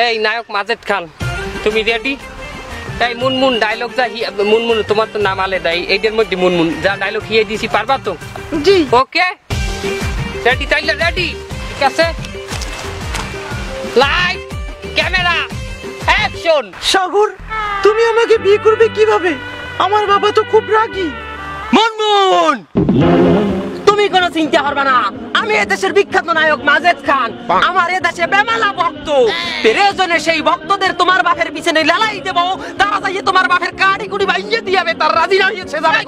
এই নায়ক মাজেদ খান, তুমি রেডি? এই মুনমুন ডায়লগ যা মুনমুন, তোমার তো নাম আলাদা, এইটার মধ্যে মুনমুন যা ডায়লগ হিয়ে দিছি, পারবা তো? জি। ওকে, রেডি? তাইলে রেডি, ঠিক আছে। Light, camera, action. সাগর, তুমি আমাকে বিয়ে করবে কিভাবে? আমার বাবা তো খুব রাগী। মুনমুন, তুমি কোনো চিন্তা করবে না, আমি এদেশের বিখ্যাত নায়ক মাজেদ খান। আমার এদেশে বেমালা ভক্ত, প্রয়োজনে সেই ভক্তদের তোমার বাপের পিছনে লালাই দেব, তারা যাইয়ে তোমার বাপের কাড়ি কুড়ি বাইয়ে দিয়াবে, তার রাজি না হয়েছে যাবে।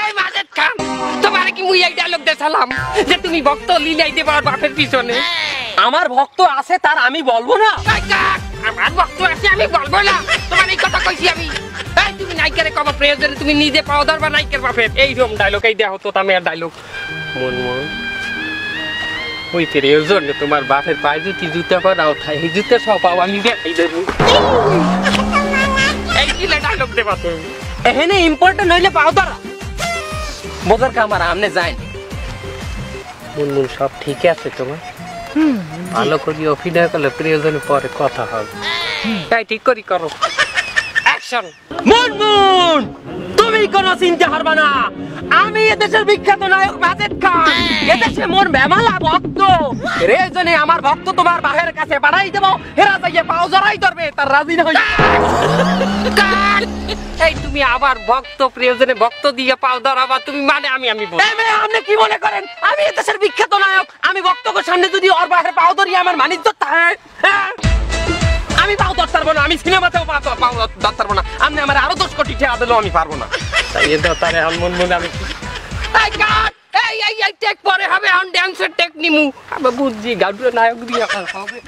এই মাজেদ খান, তোমার কি মুই এই ডায়লগ দেখালাম যে তুমি ভক্ত লিলাই দেব আর বাপের পিছনে? আমার ভক্ত আছে, তার আমি বলবো না? আমার ভক্ত আছে, আমি বলবো না? তোমার এই কথা কইছি আমি। এই তুমি নায়িকারে কবা প্রয়োজনে তুমি নিজে পাও ধরবা নায়িকার বাপের, এইরকম ডায়লগ এই দেয়া হতো তামের ডায়লগ। মুনমুন, ওই প্রয়োজনে তোমার বাপের পায়ে যদি জুতা পরাও থাই, এই জুতা সব পাও আমি দেখাই দেবো। এই কিলে ডায়লগ দেবা তুমি? এখানে ইম্পর্টেন্ট হইলে পাও ধরা বোঝার কামার আমনে যায়। মুনমুন, সব ঠিক আছে তোমার? ভালো করি অভিনয় করলে প্রয়োজনে পরে কথা হবে। তাই ঠিক করি করো, অ্যাকশন। মুনমুন, তুমি কোনো চিন্তা করবে না, আমি এদেশের বিখ্যাত নায়ক মাজেদ খান, এদেশে মোর বেমালা ভক্ত। প্রয়োজনে আমার ভক্ত তোমার বাহের কাছে পাঠাই দেবো, হেরা যাইয়ে পাও জড়াই ধরবে, তার রাজি না হইছে। এই তুমি আবার ভক্ত প্রয়োজনে ভক্ত দিয়ে পাও ধরাবা তুমি, মানে আমি বল। আপনি কি মনে করেন আমি এদেশের বিখ্যাত নায়ক? আমি ভক্তকে সামনে যদি ওর বাহের পাও ধরি আমার মানিজ্য থাকে? আমি পাও ধরতে পারবো না, আমি সিনেমাতেও পাও ধরতে পারবো না। আপনি আমার আরো 10 কোটি টাকা দিলেও আমি পারবো না। তাই এতো তারে মুনমুন আমি এই কাট, এই টেক পরে হবে, অন ড্যান্সের টেক নিমু। আবার বুঝছি গাউডুর নায়ক দিয়ে হবে।